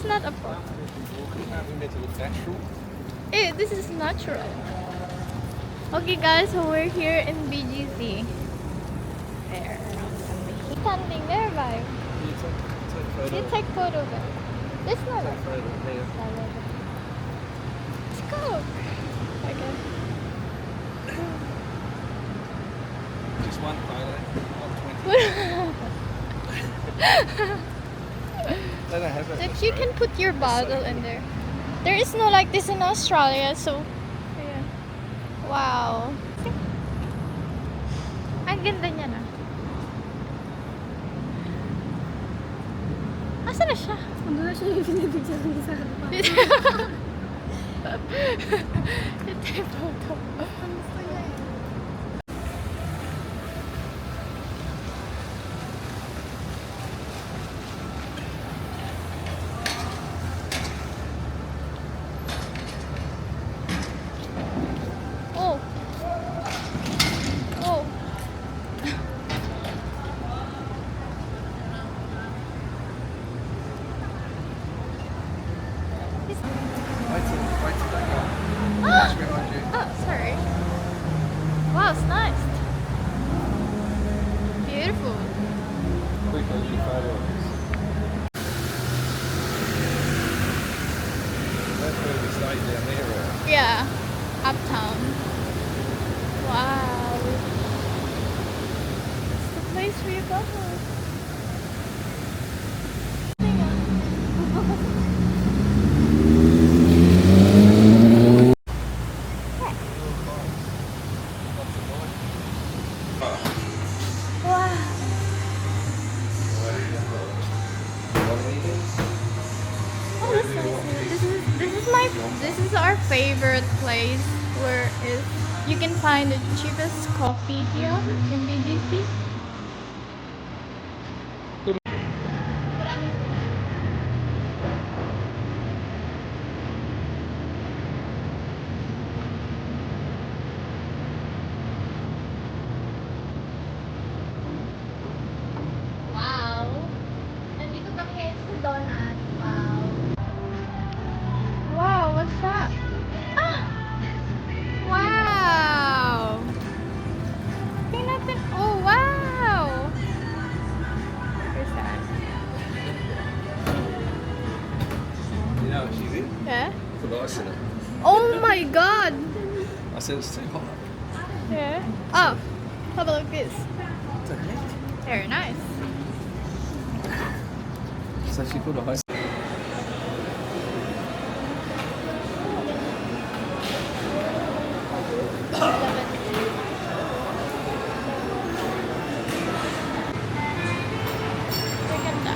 not a pond. Eh, this is natural. Okay guys, so we're here in BGC. There. Standing there, bye. You take photo there. This not a photo. Let's go. Okay. Just one photo, not 20. They don't have that. Like you can put your bottle in there. There is no like this in Australia, so yeah. Wow. Ang ganda niya na. Asa na siya? Ano na siya yung pinipicture niya sa harapan? Ito yung photo. Kamusta niya eh? Oh. Oh. Wait till they go. Ah! Just behind you. Oh, sorry. Wow, it's nice. Beautiful. Quick, I'll get a photo of this. That's where we stayed down there, right? Yeah. Uptown. Wow. It's the place where you go. Wow. Oh, that's nice. This is our favorite place where is you can find the cheapest coffee here in BGC. Wow. Nandito kami sa Donut. Wow. Wow, what's that? Ah! Wow! Tingnan natin. Oh, wow! Where's that? You know what she did? Yeah? Put ice in it. Oh my god! I said it's too hot. Yeah. Oh, how about this? What the heck? Very nice. So she put ice. Maganda.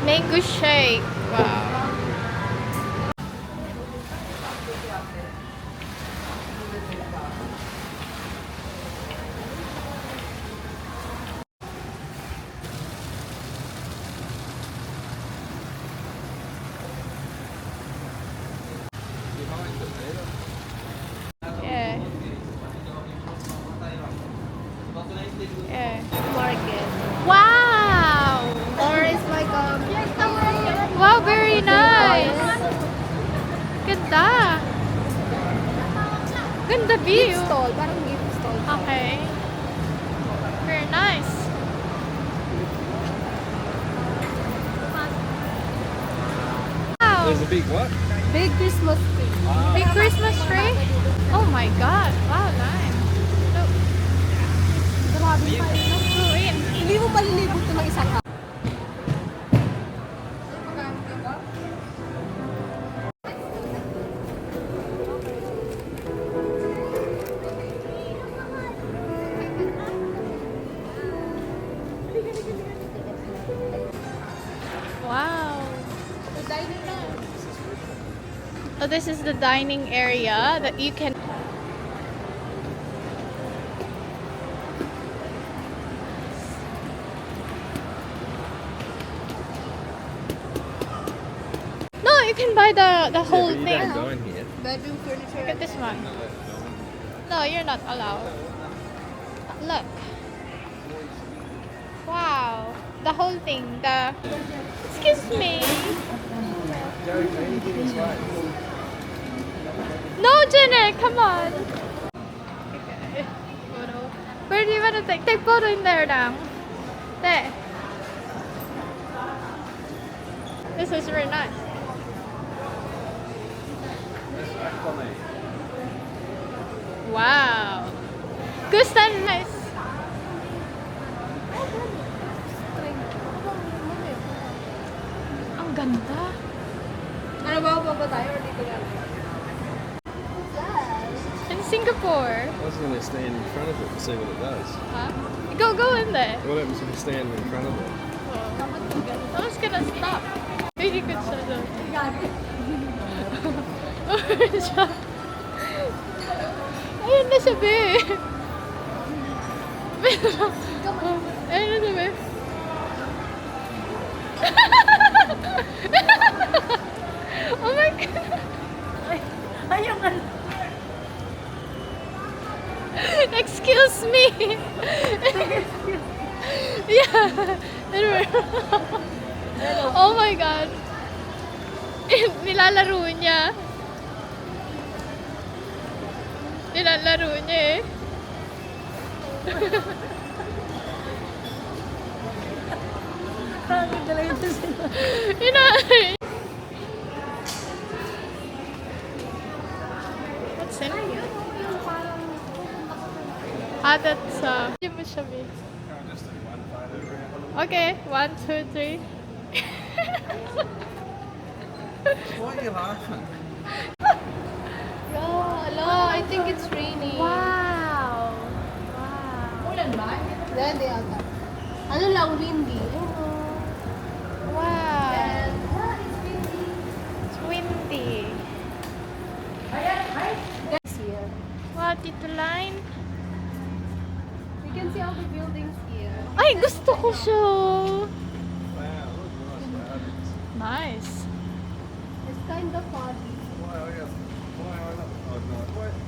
Mango shake. Wow. Behind them there. Yeah. Yeah. Market. Wow! Or it's like Wow, very nice. Ganda. Ganda view. gift stall. Parang gift stall. Okay. Very nice. Wow. There's a big what? Big Christmas tree. Big Christmas tree? Oh my god. Wow, nice. Look, Grabe pa rin. go in. Hindi mo palilibot ito ng isang araw. Wow. So this is the dining area that you can. No, you can buy the whole You thing. don't dine here. Bedroom furniture. Look at this one. No, you're not allowed. Look. Wow. The whole thing. The. Excuse me. No, Jenna, come on. Okay. Photo. Where do you want to take? Take photo in there now. There. This is very nice. Wow. Gusto nice. Ang ganda. Ano ba tayo or dito lang? In Singapore. I was going to stand in front of it to see what it does. Huh? Go in there. What happens if you stand in front of it? I was gonna stop. Maybe you could shut up. Ayun na siya, be. Ayun na siya, be. Oh my God. Ayun nga. Excuse me. Yeah. Oh my God. Nilalaro niya. Nilalaro niya eh. Ang galing ito sila. What's in here? Ah, that's hindi mo siya, be. Okay, 1, 2, 3. Why are you laughing? I think it's raining. Wow. Ulan ba? Hindi ata. Ano lang, windy. Wow. It's windy. It's windy. Guys, here. Wow, Tito Line. You can see all the buildings here. Ay, gusto ko siya. Wow, look, nice. Nice. It's kind of foggy. Why,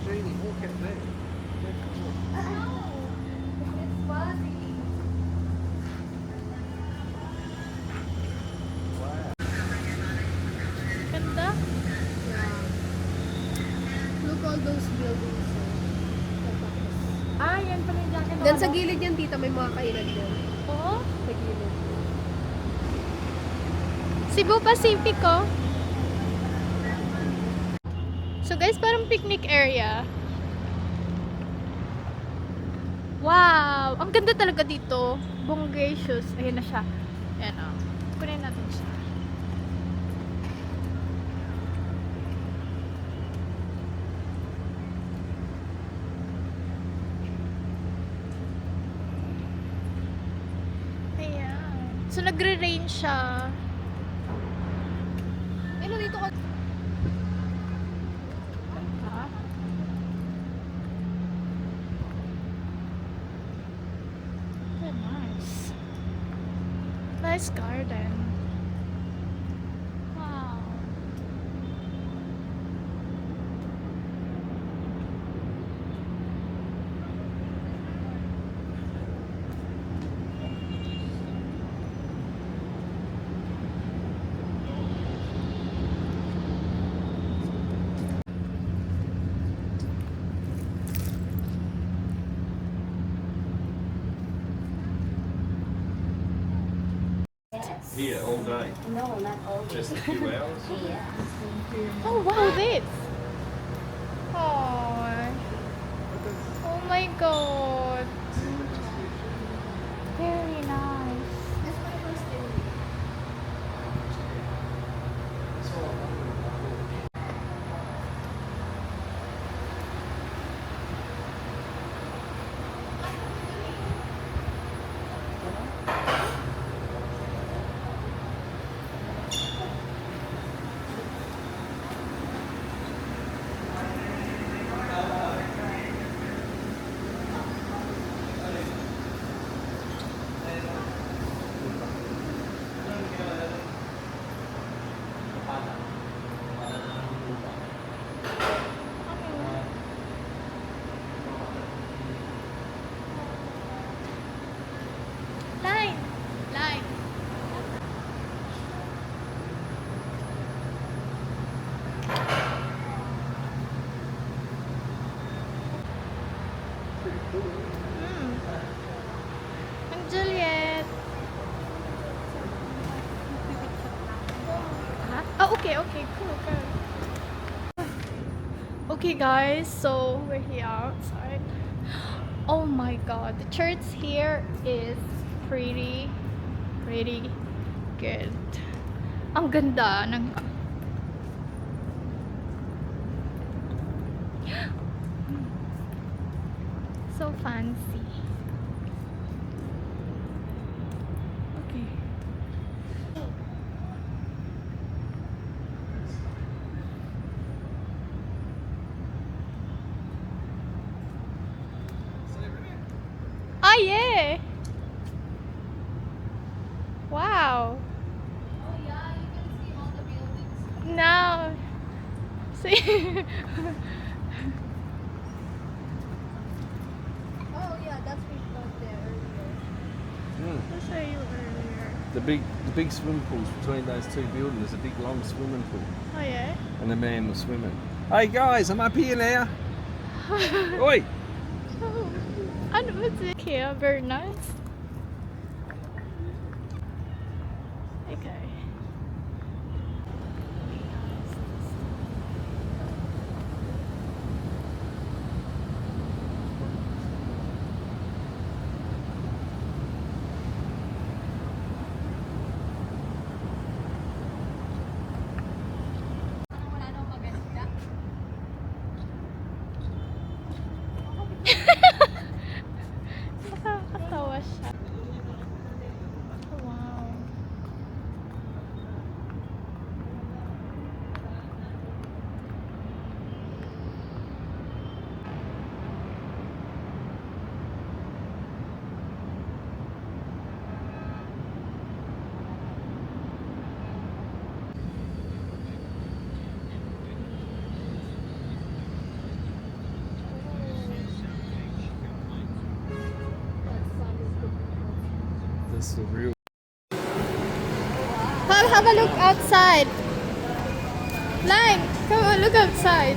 Jeannie, walk out there. It's foggy. Ganda. Yeah. Look all those buildings. Ah, yan pala yung jacket. Then sa gilid yan, tita, may mga kainan yan. Oo. Sa gilid. Cebu Pacifico. So guys, parang picnic area. Wow! Ang ganda talaga dito. Bongacious. Ayan na siya. Ayan o. Kunin natin siya. Ayan. So nagre-rain siya. Ano dito ka? Ah. Oh, nice. Nice garden. Wow. Here, all day. No, not all. Just a few hours. Oh wow, this. Oh. Oh my God. Very nice. That's my first day. Okay, cool, good. Okay, guys, so we're here outside. Oh my god, the church here is pretty good. Ang ganda ng so fancy. Okay. Ah, yeah. Wow. Oh yeah, you can see all the buildings. Now, see. Oh yeah, that's we got there earlier. I'll show you earlier. The big swimming pools between those two buildings. There's a big long swimming pool, Oh yeah. and a man was swimming. Hey guys, I'm up here now. Oi! Ano ba ito? Okay, very nice. Okay. Wala nang maganda. Nakakatawa siya. Wow. That's the real. Have a look outside. Line, come on, look outside.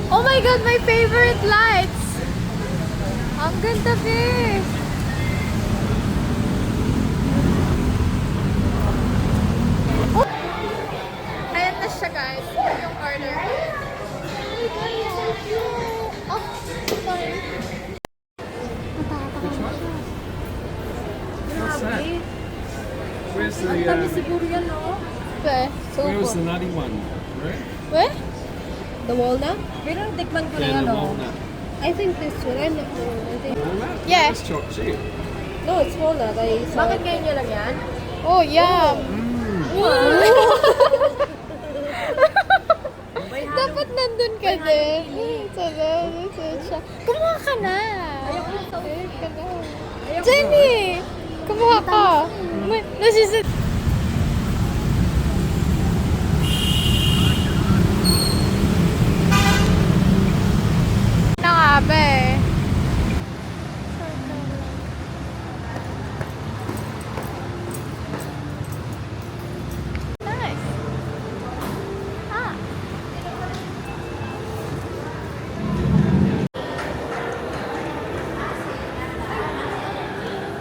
Oh my god, my favorite lights. Ang ganda, be. Oh. Ayan na siya, guys. Yung order. Oh, sorry. What's that? Where's the Siguro yan, no? Where? where was the nutty one? Where? Where? The walnut? Pero tikman ko na Yeah, yan, the no? walnut. I think this one. I'm not sure. I think... Walnut? Yeah. That's chopped chip. No, it's walnut. I saw Bakit ngayon nyo lang yan? Oh, yum. Dapat nandun ka din. Siya. Kumuha ka na. Ayoko ka na. Jenny! Kumuha ka. Nasisit. Nakabe. Nice. Ah.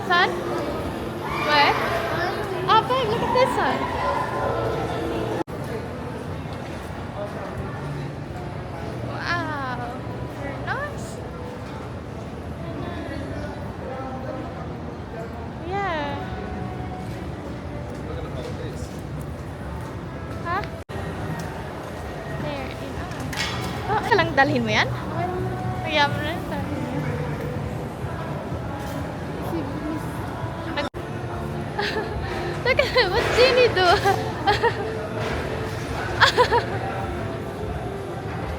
Son? Where? Oh, babe, look at this one. Wow. Very nice. Yeah. Look at all this. Ha? There, in oh, lang dalhin mo yan? Kaya mo na dalhin mo. Look at what Jenny do?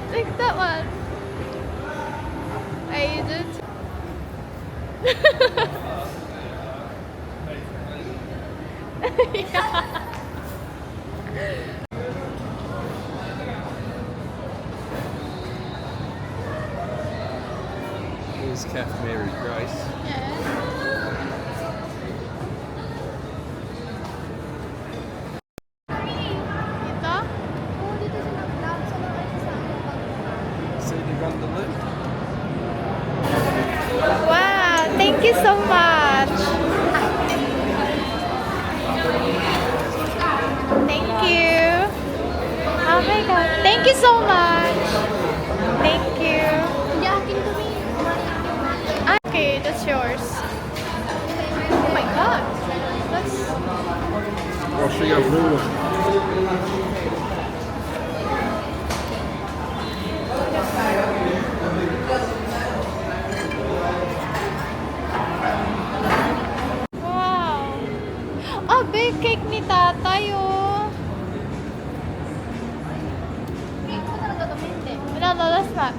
Like that one. I did. Yeah. Here's Cafe Mary Grace. Yeah. Ito? Oh, dito sila vlog. So, See the gondola? Wow, thank you so much. Thank you. you so much. Thank you. Hindi akin to me. Okay, that's yours. Oh my god. That's Washing up noodles. wow. Ah, bake cake ni tatay oh. Cake mo talaga to, hindi. No, no, that's not.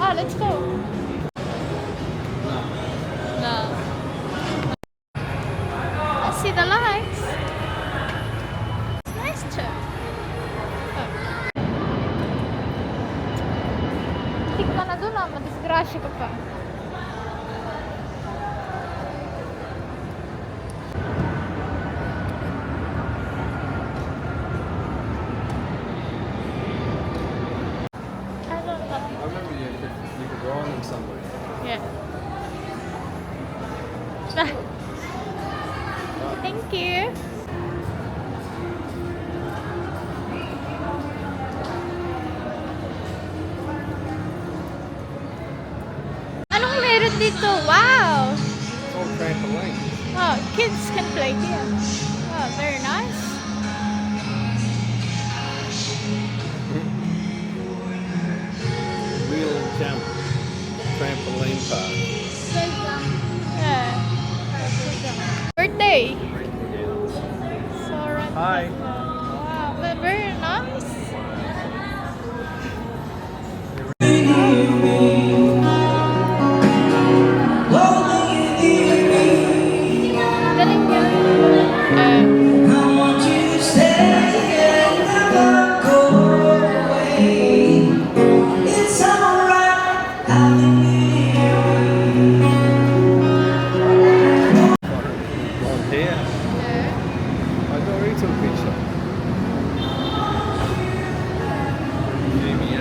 Ah, let's go. No. I see the lights. It's nice too. Oh. Tingnan na doon ah, madisgrasya ka pa. I don't know. I remember you could go on them somewhere. Yeah. Thank you. Anong meron dito? Wow! It's all trampoline. Oh, kids can play here. Oh, very nice. Wheel jump trampoline park. Yeah. Birthday. So Hi. wow, very nice. Galing yun. It's alright, I'll be